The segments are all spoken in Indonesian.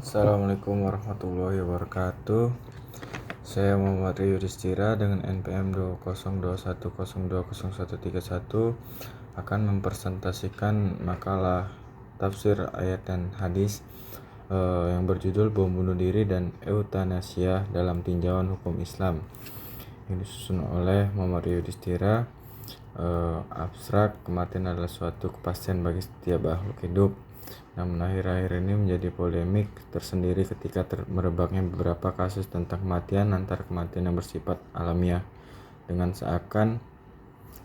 Assalamualaikum warahmatullahi wabarakatuh. Saya Muhammad Yudhistira dengan NPM 20210200131 akan mempresentasikan makalah tafsir ayat dan hadis yang berjudul Bom Bunuh Diri dan Eutanasia dalam Tinjauan Hukum Islam, yang disusun oleh Muhammad Yudhistira. Abstrak: kematian adalah suatu kepastian bagi setiap makhluk hidup. Namun akhir-akhir ini menjadi polemik tersendiri ketika merebaknya beberapa kasus tentang kematian antara kematian yang bersifat alamiah dengan seakan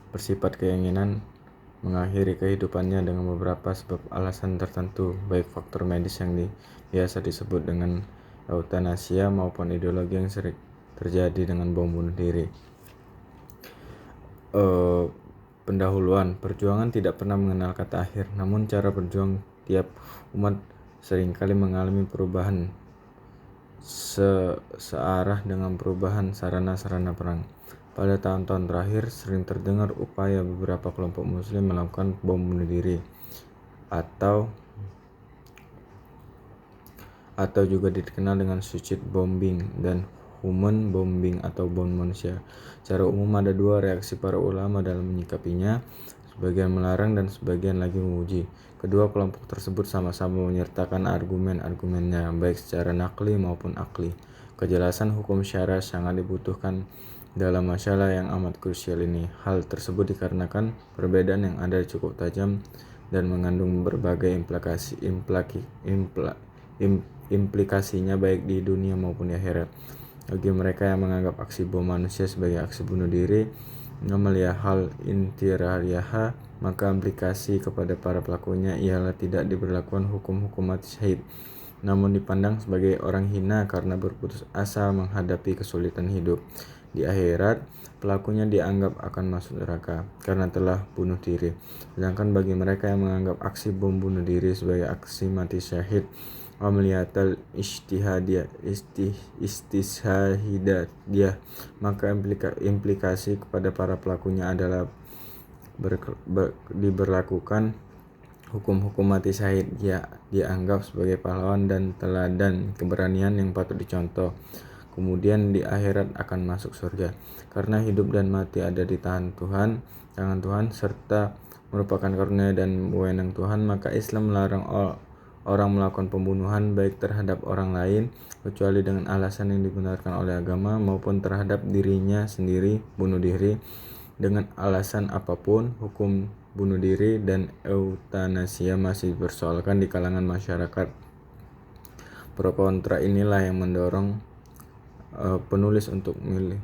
bersifat keinginan mengakhiri kehidupannya dengan beberapa sebab alasan tertentu, baik faktor medis yang biasa disebut dengan eutanasia maupun ideologi yang sering terjadi dengan bom bunuh diri. Pendahuluan: perjuangan tidak pernah mengenal kata akhir, namun cara berjuang tiap umat seringkali mengalami perubahan searah dengan perubahan sarana-sarana perang. Pada tahun-tahun terakhir sering terdengar upaya beberapa kelompok muslim melakukan bom bunuh diri atau juga dikenal dengan suicide bombing dan human bombing atau bom manusia. Secara umum ada dua reaksi para ulama dalam menyikapinya, sebagian melarang dan sebagian lagi memuji. Kedua kelompok tersebut sama-sama menyertakan argumen-argumennya, baik secara nakli maupun akli. Kejelasan hukum syara sangat dibutuhkan dalam masalah yang amat krusial ini. Hal tersebut dikarenakan perbedaan yang ada cukup tajam dan mengandung berbagai implikasinya baik di dunia maupun di akhirat. Bagi mereka yang menganggap aksi bom manusia sebagai aksi bunuh diri, melihat hal intirariyaha, maka implikasi kepada para pelakunya ialah tidak diberlakukan hukum-hukum mati syahid, namun dipandang sebagai orang hina karena berputus asa menghadapi kesulitan hidup. Di akhirat, pelakunya dianggap akan masuk neraka karena telah bunuh diri. Sedangkan bagi mereka yang menganggap aksi bom bunuh diri sebagai aksi mati syahid, amaliyatul istishhadiyah, maka implikasi kepada para pelakunya adalah diberlakukan hukum-hukum mati syahid. Dia dianggap sebagai pahlawan dan teladan keberanian yang patut dicontoh. Kemudian di akhirat akan masuk surga. Karena hidup dan mati ada di tangan Tuhan serta merupakan karunia dan wewenang Tuhan, maka Islam melarang orang melakukan pembunuhan baik terhadap orang lain kecuali dengan alasan yang dibenarkan oleh agama, maupun terhadap dirinya sendiri bunuh diri dengan alasan apapun. Hukum bunuh diri dan eutanasia masih dipersoalkan di kalangan masyarakat. Pro kontra inilah yang mendorong penulis untuk milih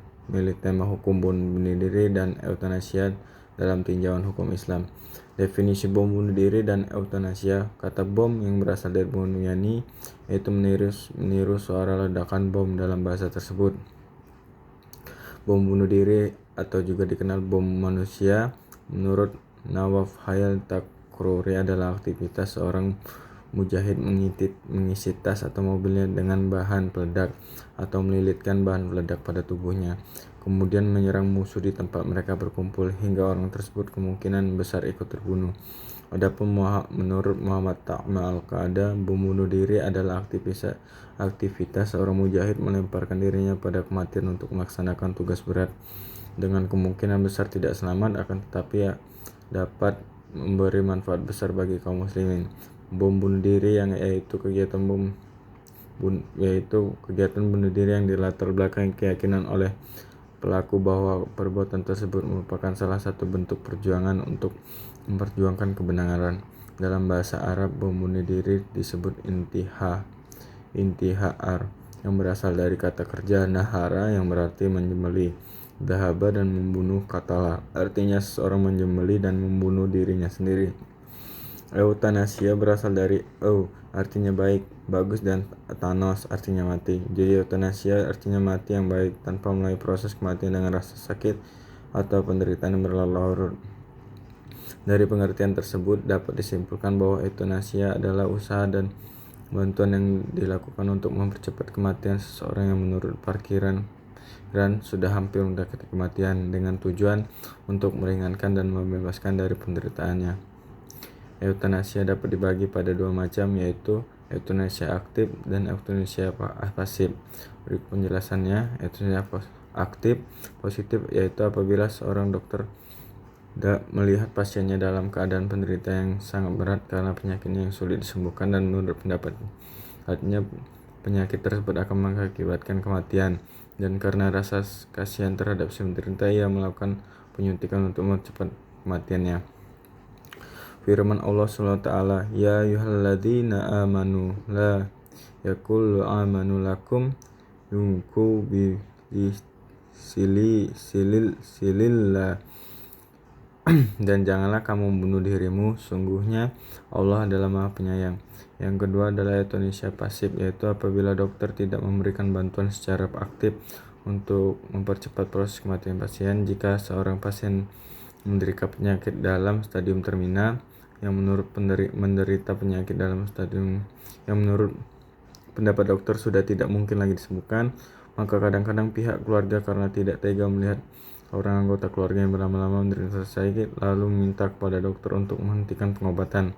tema hukum bunuh diri dan eutanasia dalam tinjauan hukum Islam. Definisi bom bunuh diri dan eutanasia: kata bom yang berasal dari bunyani, yaitu meniru suara ledakan bom dalam bahasa tersebut. Bom bunuh diri atau juga dikenal bom manusia, menurut Nawaf Hayal Takruri, adalah aktivitas seorang mujahid mengisi tas atau mobilnya dengan bahan peledak atau melilitkan bahan peledak pada tubuhnya, kemudian menyerang musuh di tempat mereka berkumpul hingga orang tersebut kemungkinan besar ikut terbunuh. Adapun menurut Muhammad Ta'ma Al-Qada, bom bunuh diri adalah aktivitas seorang mujahid melemparkan dirinya pada kematian untuk melaksanakan tugas berat dengan kemungkinan besar tidak selamat, akan tetapi dapat memberi manfaat besar bagi kaum muslimin. Bom bunuh diri yaitu kegiatan bunuh diri yang dilatar belakangi keyakinan oleh pelaku bahwa perbuatan tersebut merupakan salah satu bentuk perjuangan untuk memperjuangkan kebenaran. Dalam bahasa Arab, bom bunuh diri disebut intihar, yang berasal dari kata kerja nahara yang berarti menjembeli, dahaba dan membunuh, katala artinya seseorang menjembeli dan membunuh dirinya sendiri. Eutanasia berasal dari artinya baik, bagus, dan thanos artinya mati. Jadi eutanasia artinya mati yang baik tanpa melalui proses kematian dengan rasa sakit atau penderitaan yang berlarut-larut. Dari pengertian tersebut dapat disimpulkan bahwa eutanasia adalah usaha dan bantuan yang dilakukan untuk mempercepat kematian seseorang yang menurut parkiran sudah hampir mendekati kematian, dengan tujuan untuk meringankan dan membebaskan dari penderitaannya. Eutanasia dapat dibagi pada dua macam, yaitu euthanasia aktif, dan euthanasia pasif. Berikut penjelasannya. Euthanasia aktif positif yaitu apabila seorang dokter melihat pasiennya dalam keadaan penderita yang sangat berat karena penyakitnya yang sulit disembuhkan, dan menurut pendapat artinya penyakit tersebut akan mengakibatkan kematian, dan karena rasa kasihan terhadap si penderita ia melakukan penyuntikan untuk mempercepat kematiannya. Firman Allah SWT, ya ayyuhalladzina amanu la yakul amanu lakum yungku bi silillah dan janganlah kamu membunuh dirimu, sungguhnya Allah adalah Maha Penyayang. Yang kedua adalah euthanasia pasif, yaitu apabila dokter tidak memberikan bantuan secara aktif untuk mempercepat proses kematian pasien. Jika seorang pasien menderita penyakit dalam stadium terminal yang menurut menderita penyakit dalam stadium yang menurut pendapat dokter sudah tidak mungkin lagi disembuhkan, maka kadang-kadang pihak keluarga karena tidak tega melihat orang anggota keluarga yang berlama-lama menderita sakit lalu meminta kepada dokter untuk menghentikan pengobatan.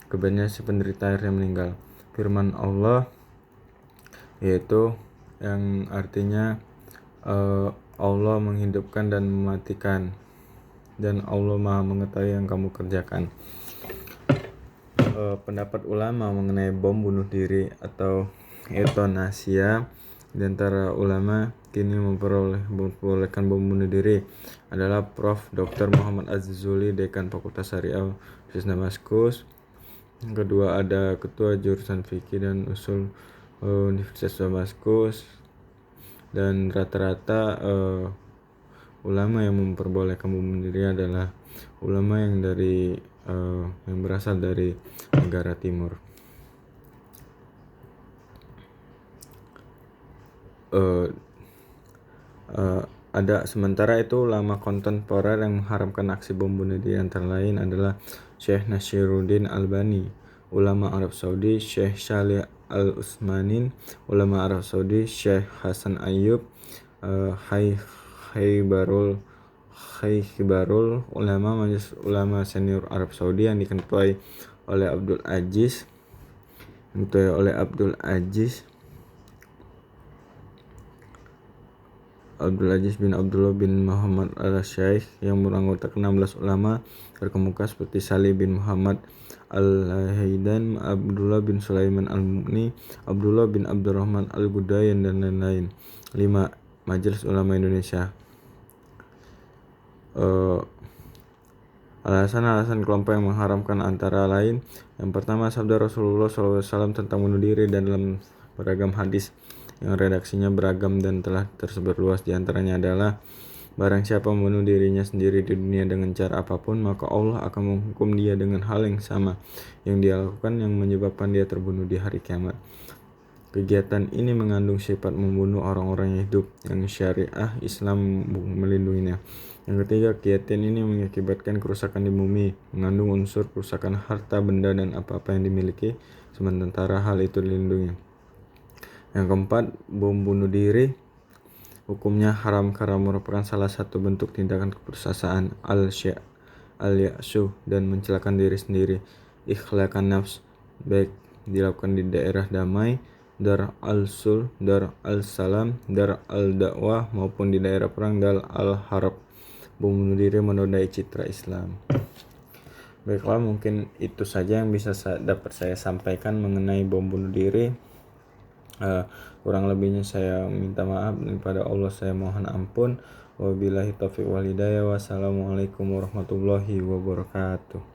Kemudian si penderita akhirnya meninggal. Firman Allah yaitu yang artinya Allah menghidupkan dan mematikan, dan Allah Maha mengetahui yang kamu kerjakan. Pendapat ulama mengenai bom bunuh diri atau euthanasia. Di antara ulama kini memperbolehkan bom bunuh diri adalah Prof. Dr. Muhammad Az-Zuli, Dekan Fakultas Syariah Universitas Damaskus. Yang kedua ada Ketua Jurusan Fikih dan Usul Universitas Damaskus. Dan rata-rata ulama yang memperbolehkan bom bunuh diri adalah ulama yang yang berasal dari negara timur. Ada sementara itu ulama kontemporer yang mengharamkan aksi bom bunuh diri antara lain adalah Syekh Nasiruddin Albani, ulama Arab Saudi Syekh Shalih Al-Utsmanin, ulama Arab Saudi Syekh Hasan Ayyub, Khibarul ulama Majelis Ulama Senior Arab Saudi yang diketuai oleh Abdul Aziz bin Abdullah bin Muhammad al-Syaikh, yang beranggotakan 16 ulama terkemuka seperti Salih bin Muhammad al-Haidan, Abdullah bin Sulaiman al-Mu'ni, Abdullah bin Abdurrahman al-Gudayan, dan lain-lain. 5. Majelis Ulama Indonesia. Alasan-alasan kelompok yang mengharamkan antara lain: yang pertama, sabda Rasulullah SAW tentang bunuh diri dan dalam beragam hadis yang redaksinya beragam dan telah tersebar luas. Di antaranya adalah, barang siapa membunuh dirinya sendiri di dunia dengan cara apapun, maka Allah akan menghukum dia dengan hal yang sama yang dia lakukan yang menyebabkan dia terbunuh di hari kiamat. Kegiatan ini mengandung sifat membunuh orang-orang yang hidup yang syariah Islam melindunginya. Yang ketiga, kegiatan ini mengakibatkan kerusakan di bumi, mengandung unsur kerusakan harta benda dan apa-apa yang dimiliki, sementara hal itu dilindungi. Yang keempat, bom bunuh diri hukumnya haram karena merupakan salah satu bentuk tindakan keputusasaan, al-ya'su, dan mencelakan diri sendiri, ikhlakan nafs, baik dilakukan di daerah damai, dar al-sul, dar al-salam, dar al-dakwah, maupun di daerah perang, dar al-harab. Bom bunuh diri menodai citra Islam. Baiklah, mungkin itu saja yang bisa dapat saya sampaikan mengenai bom bunuh diri. Kurang lebihnya saya minta maaf, daripada Allah saya mohon ampun. Wabillahi taufiq wal hidayah. Wassalamualaikum warahmatullahi wabarakatuh.